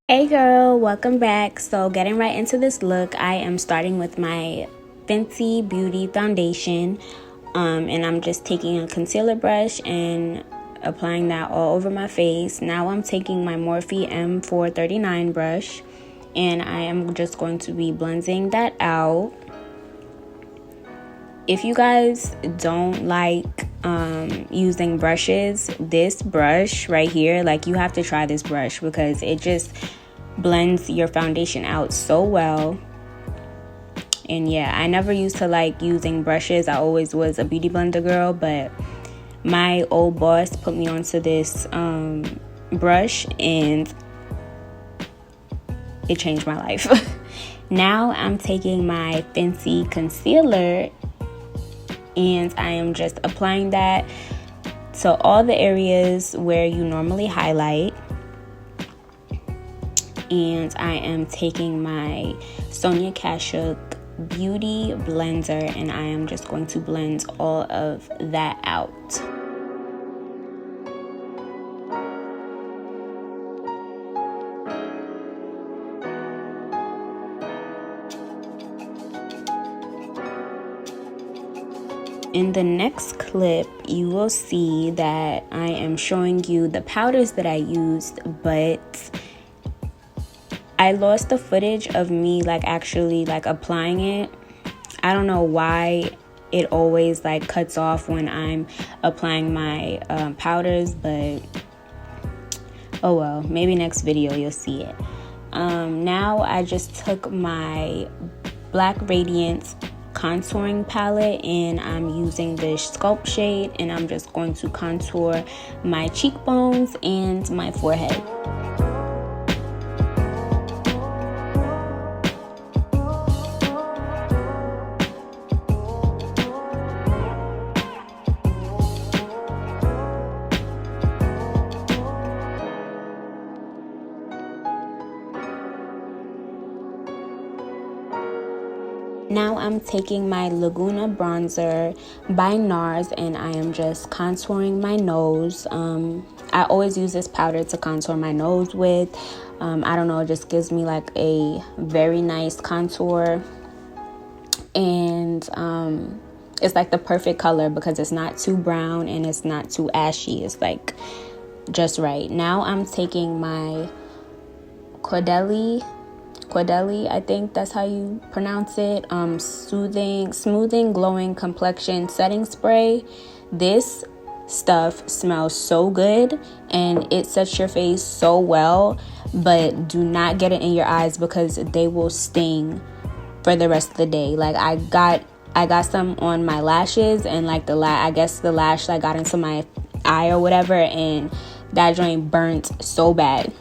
Hey girl, welcome back. So getting right into this look, I am starting with my Fenty Beauty foundation, and I'm just taking a concealer brush and applying that all over my face. Now I'm taking my Morphe M439 brush and I am just going to be blending that out. If you guys don't like using brushes, this brush right here, like, you have to try this brush because it just blends your foundation out so well. And yeah, I never used to like using brushes. I always was a beauty blender girl, but my old boss put me onto this brush and it changed my life. Now I'm taking my Fenty concealer and I am just applying that to all the areas where you normally highlight. And I am taking my Sonia Kashuk Beauty Blender and I am just going to blend all of that out. In the next clip, you will see that I am showing you the powders that I used, but I lost the footage of me actually applying it. I don't know why it always cuts off when I'm applying my powders, but oh well, maybe next video you'll see it. Now I just took my black Radiance contouring palette and I'm using this Sculpt shade and I'm just going to contour my cheekbones and my forehead. Now I'm taking my Laguna bronzer by NARS and I am just contouring my nose. I always use this powder to contour my nose with. I don't know, it just gives me a very nice contour. And it's the perfect color because it's not too brown and it's not too ashy. It's just right. Now I'm taking my Claudie, I think that's how you pronounce it, smoothing glowing complexion setting spray. This stuff smells so good and it sets your face so well, but do not get it in your eyes because they will sting for the rest of the day. I got some on my lashes and I guess the lash got into my eye or whatever, and that joint burnt so bad.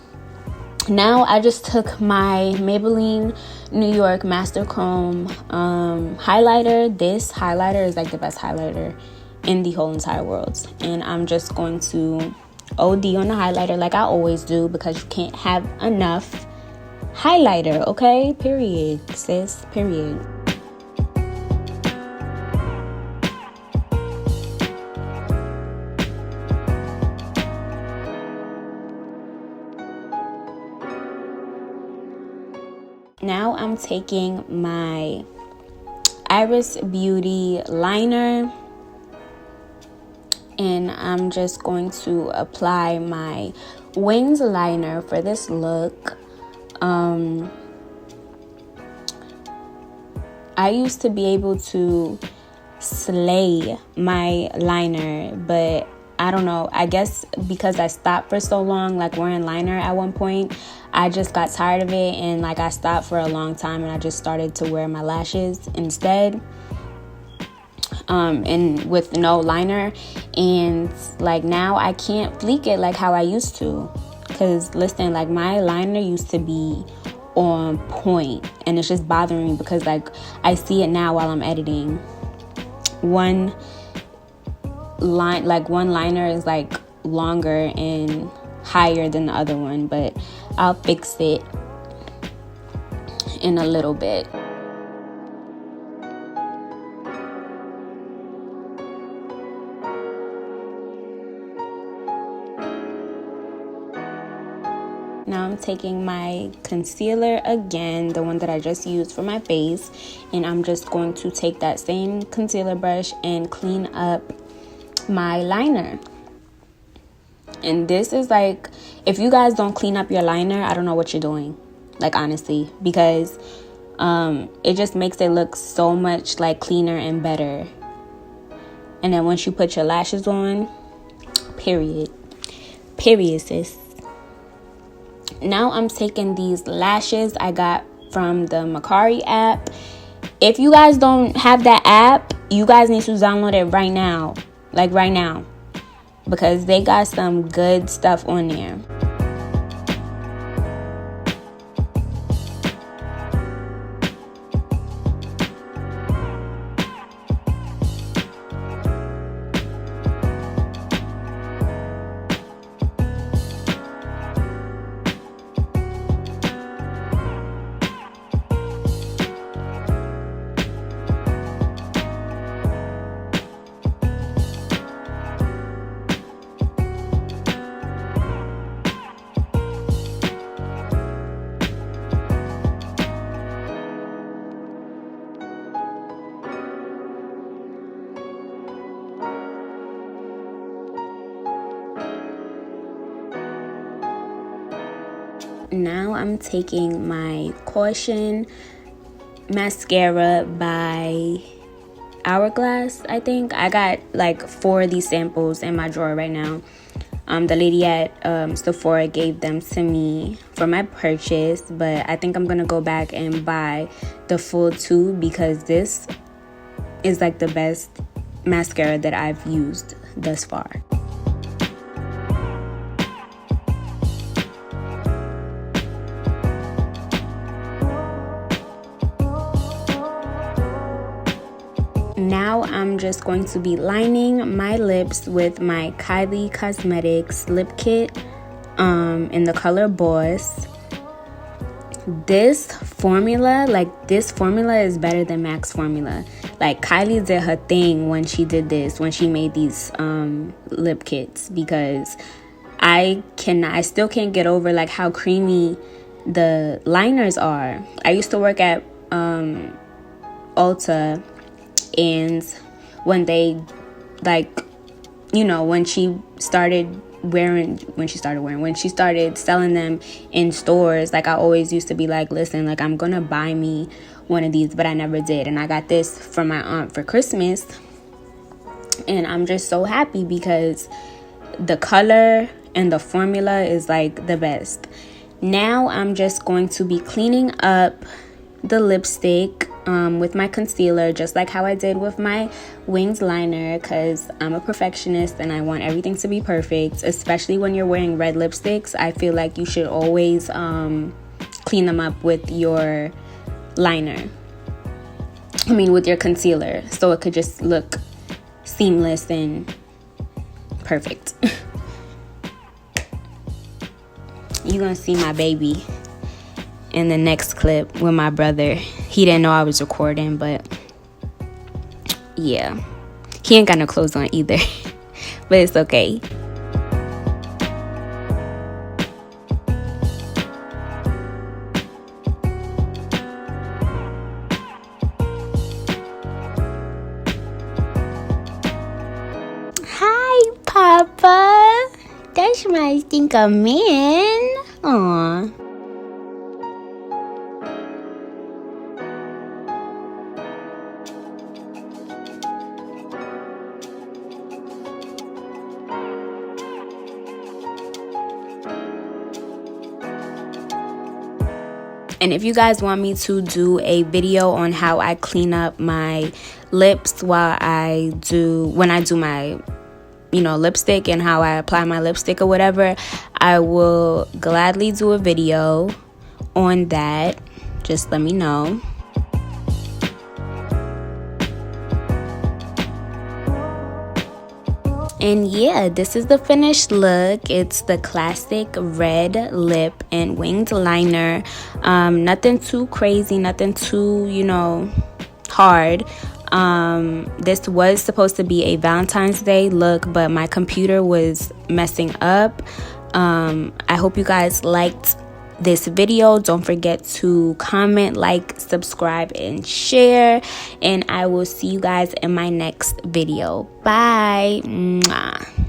Now I just took my Maybelline New York Master Chrome highlighter. This highlighter is the best highlighter in the whole entire world. And I'm just going to OD on the highlighter like I always do because you can't have enough highlighter, okay? Period, sis, period. Now I'm taking my Iris Beauty liner and I'm just going to apply my wings liner for this look. I used to be able to slay my liner, but I don't know, I guess because I stopped for so long wearing liner at one point, I just got tired of it and I stopped for a long time and I just started to wear my lashes instead, and with no liner. And now I can't fleek it how I used to, because listen, my liner used to be on point and it's just bothering me because I see it now while I'm editing. One liner is longer and higher than the other one, but I'll fix it in a little bit. Now I'm taking my concealer again, the one that I just used for my face, and I'm just going to take that same concealer brush and clean up my liner. And this is like, if you guys don't clean up your liner, I don't know what you're doing, like, honestly, because it just makes it look so much like cleaner and better. And then once you put your lashes on, period sis. Now I'm taking these lashes I got from the Macari app. If you guys don't have that app, you guys need to download it right now. Like right now. Because they got some good stuff on there. Now I'm taking my Caution mascara by Hourglass, I think. I got like 4 of these samples in my drawer right now. The lady at Sephora gave them to me for my purchase, but I think I'm gonna go back and buy the full tube because this is like the best mascara that I've used thus far. Now I'm just going to be lining my lips with my Kylie Cosmetics lip kit in the color Boss. This formula is better than MAC's formula. Like, Kylie did her thing when she did this, when she made these lip kits, because I still can't get over like how creamy the liners are. I used to work at Ulta, and when they, like, you know, when she started selling them in stores, like, I always used to be like, listen, like, I'm gonna buy me one of these, but I never did. And I got this from my aunt for Christmas, and I'm just so happy because the color and the formula is like the best. Now I'm just going to be cleaning up the lipstick with my concealer, just like how I did with my winged liner, because I'm a perfectionist and I want everything to be perfect, especially when you're wearing red lipsticks. I feel like you should always clean them up with your liner, with your concealer, so it could just look seamless and perfect. You're gonna see my baby in the next clip with my brother. He didn't know I was recording, but yeah, he ain't got no clothes on either. But it's okay. Hi, Papa. That's my stinker man. Aw. And if you guys want me to do a video on how I clean up my lips when I do my, lipstick, and how I apply my lipstick or whatever, I will gladly do a video on that. Just let me know. And yeah, this is the finished look. It's the classic red lip and winged liner. Nothing too crazy, nothing too, hard. This was supposed to be a Valentine's Day look, but my computer was messing up. I hope you guys liked this video. Don't forget to comment, like, subscribe, and share, and I will see you guys in my next video. Bye. Mwah.